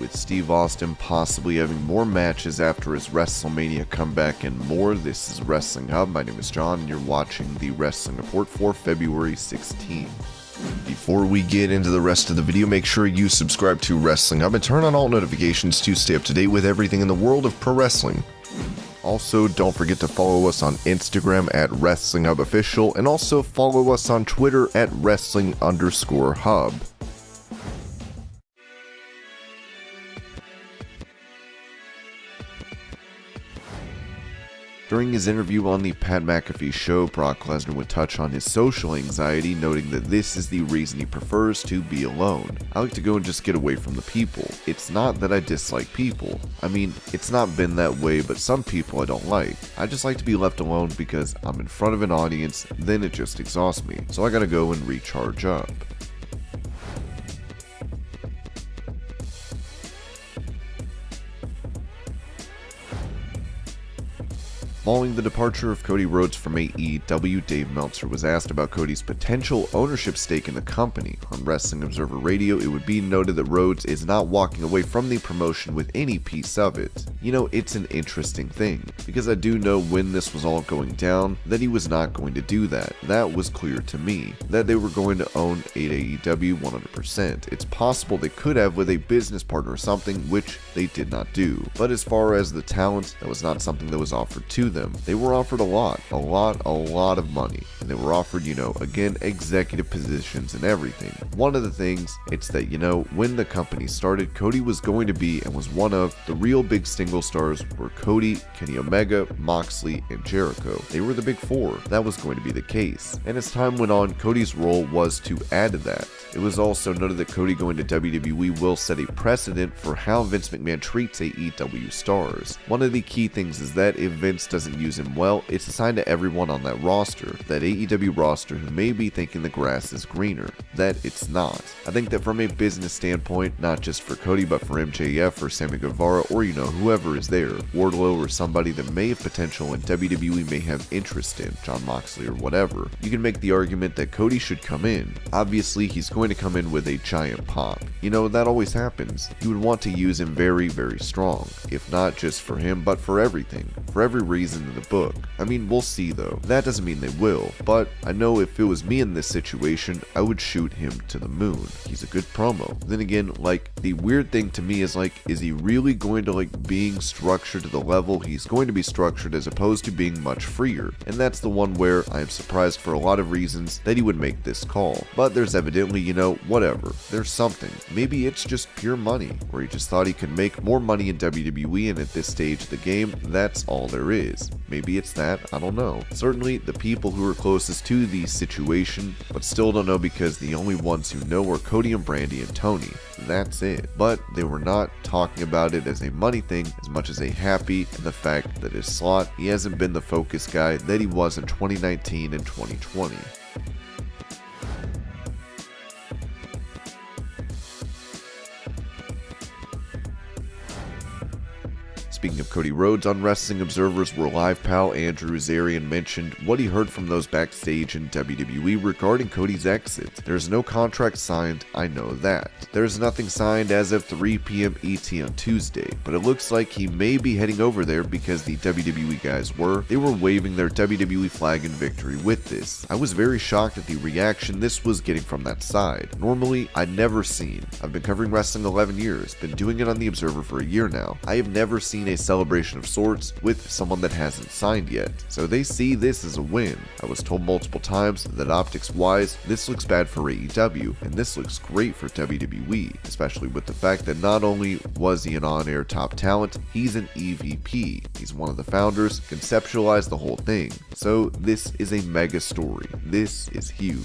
with Steve Austin possibly having more matches after his WrestleMania comeback and more. This is Wrestling Hub. My name is John and you're watching the Wrestling Report for February 16th. Before we get into the rest of the video, make sure you subscribe to Wrestling Hub and turn on all notifications to stay up to date with everything in the world of pro wrestling. Also, don't forget to follow us on Instagram at WrestlingHubOfficial and also follow us on Twitter at Wrestling_Hub. During his interview on the Pat McAfee show, Brock Lesnar would touch on his social anxiety, noting that this is the reason he prefers to be alone. I like to go and just get away from the people. It's not that I dislike people. I mean, it's not been that way, but some people I don't like. I just like to be left alone because I'm in front of an audience, then it just exhausts me. So I gotta go and recharge up. Following the departure of Cody Rhodes from AEW, Dave Meltzer was asked about Cody's potential ownership stake in the company. On Wrestling Observer Radio, it would be noted that Rhodes is not walking away from the promotion with any piece of it. You know, it's an interesting thing, because I do know when this was all going down that he was not going to do that. That was clear to me, that they were going to own AEW 100%. It's possible they could have with a business partner or something, which they did not do. But as far as the talent, that was not something that was offered to them. They were offered a lot of money, and they were offered, again, executive positions and everything. One of the things, it's that, when the company started, Cody was going to be and was one of the real big single stars were Cody, Kenny Omega, Moxley, and Jericho. They were the big four. That was going to be the case. And as time went on, Cody's role was to add to that. It was also noted that Cody going to WWE will set a precedent for how Vince McMahon treats AEW stars. One of the key things is that if Vince doesn't use him well, it's a sign to everyone on that roster, that AEW roster who may be thinking the grass is greener, that it's not. I think that from a business standpoint, not just for Cody but for MJF or Sammy Guevara or whoever is there, Wardlow or somebody that may have potential and WWE may have interest in, Jon Moxley or whatever, you can make the argument that Cody should come in. Obviously, he's going to come in with a giant pop. That always happens. You would want to use him very, very strong, if not just for him, but for everything, for every reason in the book. I mean, we'll see though. That doesn't mean they will, but I know if it was me in this situation, I would shoot him to the moon. He's a good promo. Then again, the weird thing to me is is he really going to being structured to the level he's going to be structured as opposed to being much freer? And that's the one where I am surprised for a lot of reasons that he would make this call. But there's evidently, whatever. There's something. Maybe it's just pure money, or he just thought he could make more money in WWE and at this stage of the game, that's all there is. Maybe it's that, I don't know. Certainly the people who are closest to the situation, but still don't know because the only ones who know are Cody and Brandi and Tony. That's it. But they were not talking about it as a money thing as much as a happy and the fact that his slot, he hasn't been the focus guy that he was in 2019 and 2020. Speaking of Cody Rhodes, on Wrestling Observer's Real Live pal Andrew Zarian mentioned what he heard from those backstage in WWE regarding Cody's exit. There's no contract signed, I know that. There's nothing signed as of 3 p.m. ET on Tuesday, but it looks like he may be heading over there because the WWE guys they were waving their WWE flag in victory with this. I was very shocked at the reaction this was getting from that side. Normally, I've been covering wrestling 11 years, been doing it on the Observer for a year now. I have never seen a celebration of sorts with someone that hasn't signed yet, so they see this as a win. I was told multiple times that optics wise, this looks bad for AEW, and this looks great for WWE, especially with the fact that not only was he an on-air top talent, he's an EVP. He's one of the founders, conceptualized the whole thing. So this is a mega story. This is huge.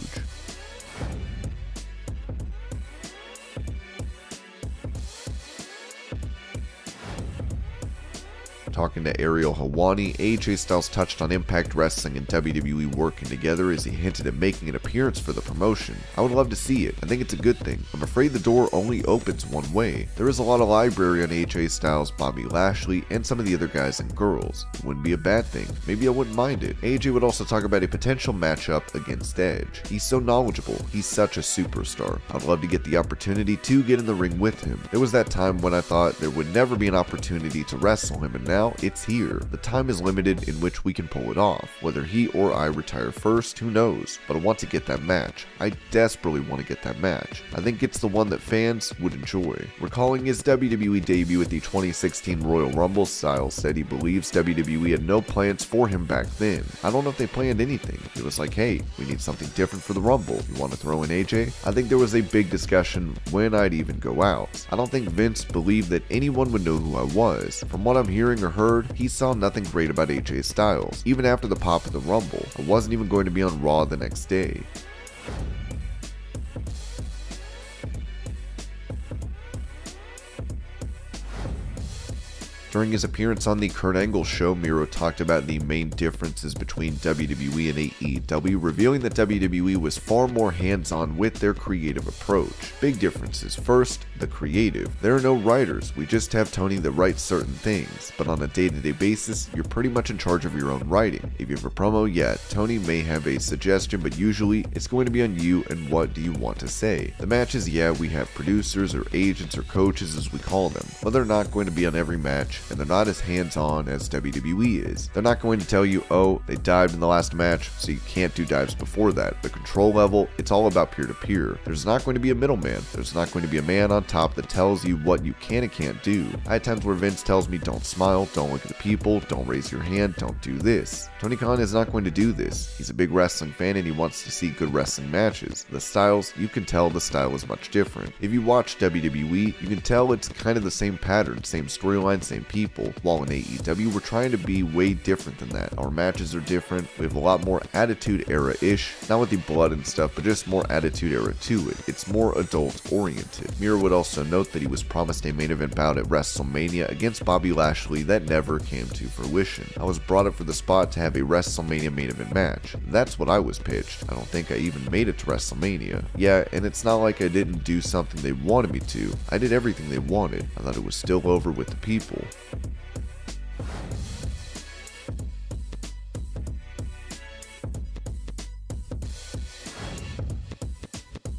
Talking to Ariel Helwani, AJ Styles touched on Impact Wrestling and WWE working together as he hinted at making an appearance for the promotion. I would love to see it. I think it's a good thing. I'm afraid the door only opens one way. There is a lot of library on AJ Styles, Bobby Lashley, and some of the other guys and girls. It wouldn't be a bad thing. Maybe I wouldn't mind it. AJ would also talk about a potential matchup against Edge. He's so knowledgeable. He's such a superstar. I'd love to get the opportunity to get in the ring with him. There was that time when I thought there would never be an opportunity to wrestle him, and now it's here. The time is limited in which we can pull it off. Whether he or I retire first, who knows? But I want to get that match. I desperately want to get that match. I think it's the one that fans would enjoy. Recalling his WWE debut at the 2016 Royal Rumble, Styles said he believes WWE had no plans for him back then. I don't know if they planned anything. It was like, hey, we need something different for the Rumble. You want to throw in AJ? I think there was a big discussion when I'd even go out. I don't think Vince believed that anyone would know who I was. From what I'm hearing or heard, he saw nothing great about AJ Styles. Even after the pop of the Rumble, I wasn't even going to be on Raw the next day. During his appearance on the Kurt Angle show, Miro talked about the main differences between WWE and AEW, revealing that WWE was far more hands-on with their creative approach. Big differences. First, the creative. There are no writers, we just have Tony that writes certain things, but on a day-to-day basis, you're pretty much in charge of your own writing. If you have a promo, yeah, Tony may have a suggestion, but usually it's going to be on you and what do you want to say. The matches, yeah, we have producers or agents or coaches as we call them, but they're not going to be on every match, and they're not as hands-on as WWE is. They're not going to tell you, oh, they dived in the last match, so you can't do dives before that. The control level, it's all about peer-to-peer. There's not going to be a middleman. There's not going to be a man on top that tells you what you can and can't do. I had times where Vince tells me, don't smile, don't look at the people, don't raise your hand, don't do this. Tony Khan is not going to do this. He's a big wrestling fan and he wants to see good wrestling matches. The styles, you can tell the style is much different. If you watch WWE, you can tell it's kind of the same pattern, same storyline, same people. While in AEW, we're trying to be way different than that. Our matches are different. We have a lot more Attitude Era-ish, not with the blood and stuff, but just more Attitude Era to it. It's more adult-oriented. Miro would also note that he was promised a main event bout at WrestleMania against Bobby Lashley that never came to fruition. I was brought up for the spot to have a WrestleMania main event match. That's what I was pitched. I don't think I even made it to WrestleMania. Yeah, and it's not like I didn't do something they wanted me to. I did everything they wanted. I thought it was still over with the people.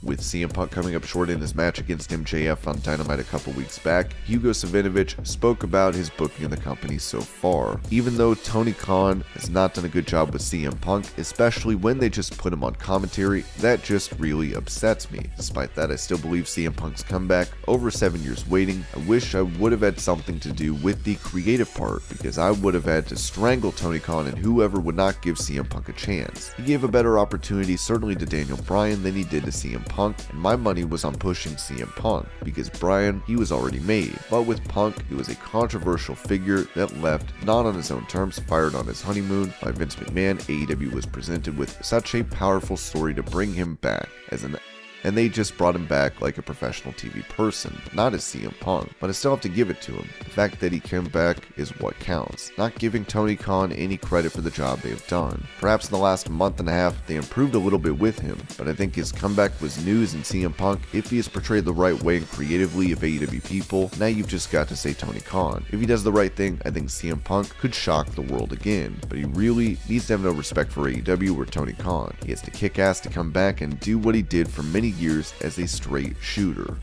With CM Punk coming up short in his match against MJF on Dynamite a couple weeks back, Hugo Savinovich spoke about his booking in the company so far. Even though Tony Khan has not done a good job with CM Punk, especially when they just put him on commentary, that just really upsets me. Despite that, I still believe CM Punk's comeback, over 7 years waiting. I wish I would have had something to do with the creative part, because I would have had to strangle Tony Khan and whoever would not give CM Punk a chance. He gave a better opportunity certainly to Daniel Bryan than he did to CM Punk, and my money was on pushing CM Punk, because Bryan, he was already made. But with Punk, he was a controversial figure that left, not on his own terms, fired on his honeymoon by Vince McMahon. AEW was presented with such a powerful story to bring him back and they just brought him back like a professional TV person, not as CM Punk. But I still have to give it to him. The fact that he came back is what counts, not giving Tony Khan any credit for the job they've done. Perhaps in the last month and a half, they improved a little bit with him, but I think his comeback was news in CM Punk if he is portrayed the right way and creatively of AEW people. Now you've just got to say Tony Khan. If he does the right thing, I think CM Punk could shock the world again, but he really needs to have no respect for AEW or Tony Khan. He has to kick ass to come back and do what he did for many years as a straight shooter.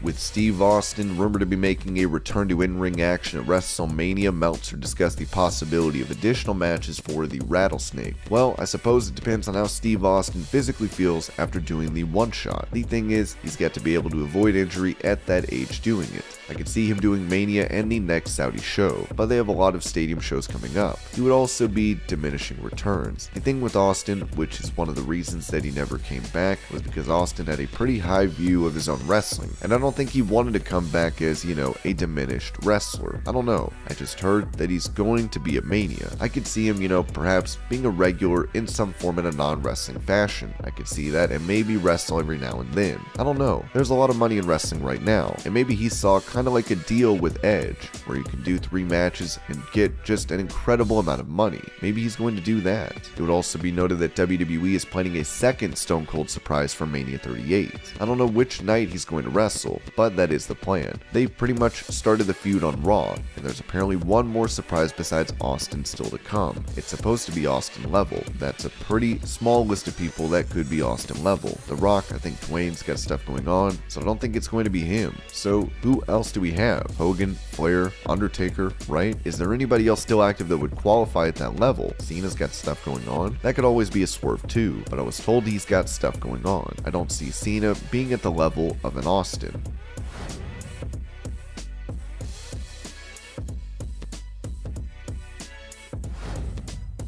With Steve Austin rumored to be making a return to in-ring action at WrestleMania, Meltzer discussed the possibility of additional matches for the Rattlesnake. Well, I suppose it depends on how Steve Austin physically feels after doing the one-shot. The thing is, he's got to be able to avoid injury at that age doing it. I could see him doing Mania and the next Saudi show, but they have a lot of stadium shows coming up. He would also be diminishing returns. The thing with Austin, which is one of the reasons that he never came back, was because Austin had a pretty high view of his own wrestling, and I don't think like he wanted to come back as, a diminished wrestler. I don't know. I just heard that he's going to be a Mania. I could see him, perhaps being a regular in some form in a non-wrestling fashion. I could see that and maybe wrestle every now and then. I don't know. There's a lot of money in wrestling right now, and maybe he saw kind of like a deal with Edge, where you can do 3 matches and get just an incredible amount of money. Maybe he's going to do that. It would also be noted that WWE is planning a second Stone Cold surprise for Mania 38. I don't know which night he's going to wrestle, but that is the plan. They've pretty much started the feud on Raw, and there's apparently one more surprise besides Austin still to come. It's supposed to be Austin level. That's a pretty small list of people that could be Austin level. The Rock, I think Dwayne's got stuff going on, so I don't think it's going to be him. So who else do we have? Hogan, Flair, Undertaker, right? Is there anybody else still active that would qualify at that level? Cena's got stuff going on. That could always be a swerve too, but I was told he's got stuff going on. I don't see Cena being at the level of an Austin.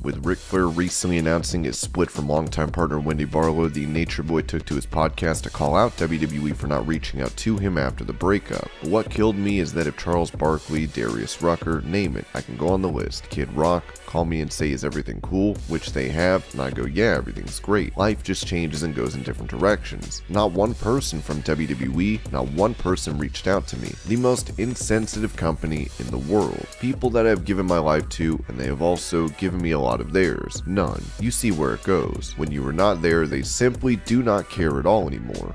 With Ric Flair recently announcing his split from longtime partner Wendy Barlow, the Nature Boy took to his podcast to call out WWE for not reaching out to him after the breakup. But what killed me is that if Charles Barkley, Darius Rucker, name it, I can go on the list. Kid Rock, call me and say, is everything cool? Which they have, and I go, yeah, everything's great. Life just changes and goes in different directions. Not one person from WWE, not one person reached out to me. The most insensitive company in the world. People that I've given my life to, and they have also given me a lot of theirs. None. You see where it goes. When you are not there, they simply do not care at all anymore.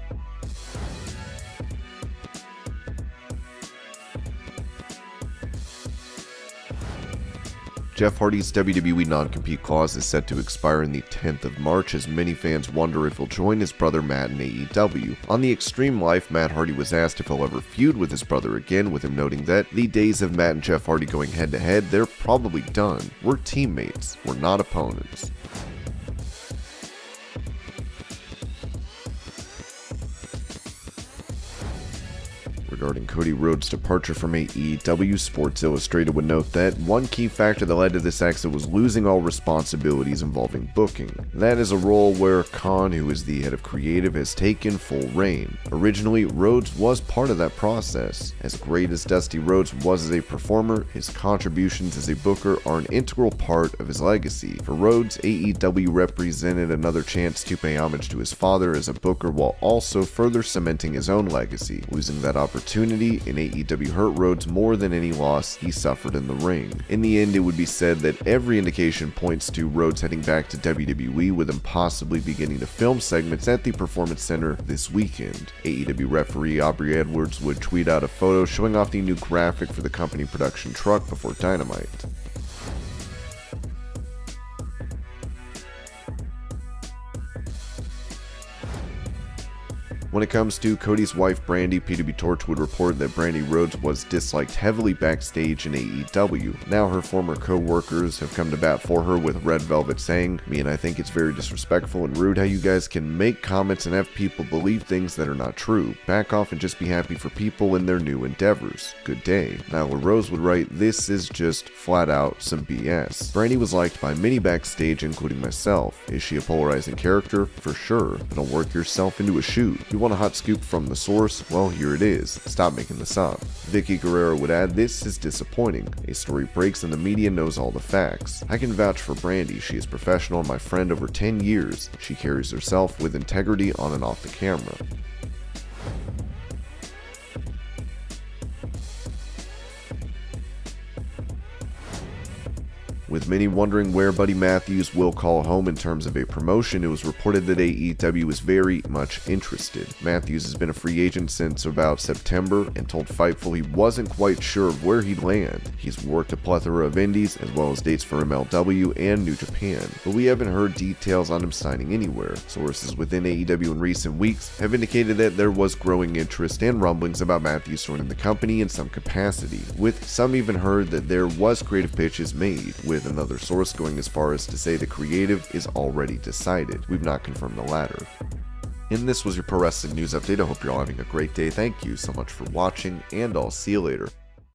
Jeff Hardy's WWE non-compete clause is set to expire on the 10th of March as many fans wonder if he'll join his brother Matt in AEW. On the Extreme Life, Matt Hardy was asked if he'll ever feud with his brother again, with him noting that the days of Matt and Jeff Hardy going head to head, they're probably done. We're teammates, we're not opponents. Regarding Cody Rhodes' departure from AEW, Sports Illustrated would note that one key factor that led to this exit was losing all responsibilities involving booking. That is a role where Khan, who is the head of creative, has taken full reign. Originally, Rhodes was part of that process. As great as Dusty Rhodes was as a performer, his contributions as a booker are an integral part of his legacy. For Rhodes, AEW represented another chance to pay homage to his father as a booker while also further cementing his own legacy. Losing that opportunity in AEW hurt Rhodes more than any loss he suffered in the ring. In the end, it would be said that every indication points to Rhodes heading back to WWE, with him possibly beginning to film segments at the Performance Center this weekend. AEW referee Aubrey Edwards would tweet out a photo showing off the new graphic for the company production truck before Dynamite. When it comes to Cody's wife Brandi, PW Torch would report that Brandi Rhodes was disliked heavily backstage in AEW. Now her former co-workers have come to bat for her, with Red Velvet saying, "Me and I think it's very disrespectful and rude how you guys can make comments and have people believe things that are not true. Back off and just be happy for people in their new endeavors. Good day." Nyla Rose would write, "This is just flat out some BS. Brandi was liked by many backstage, including myself. Is she a polarizing character? For sure. But don't work yourself into a shoot. You want a hot scoop from the source? Well, here it is. Stop making this up." Vicky Guerrero would add, "This is disappointing. A story breaks and the media knows all the facts. I can vouch for Brandi. She is professional and my friend over 10 years. She carries herself with integrity on and off the camera." With many wondering where Buddy Mathews will call home in terms of a promotion, it was reported that AEW is very much interested. Mathews has been a free agent since about September and told Fightful he wasn't quite sure of where he'd land. He's worked a plethora of indies as well as dates for MLW and New Japan, but we haven't heard details on him signing anywhere. Sources within AEW in recent weeks have indicated that there was growing interest and rumblings about Mathews joining the company in some capacity, with some even heard that there was creative pitches made, with another source going as far as to say the creative is already decided. We've not confirmed the latter. And this was your Pro Wrestling News Update. I hope you're all having a great day. Thank you so much for watching, and I'll see you later.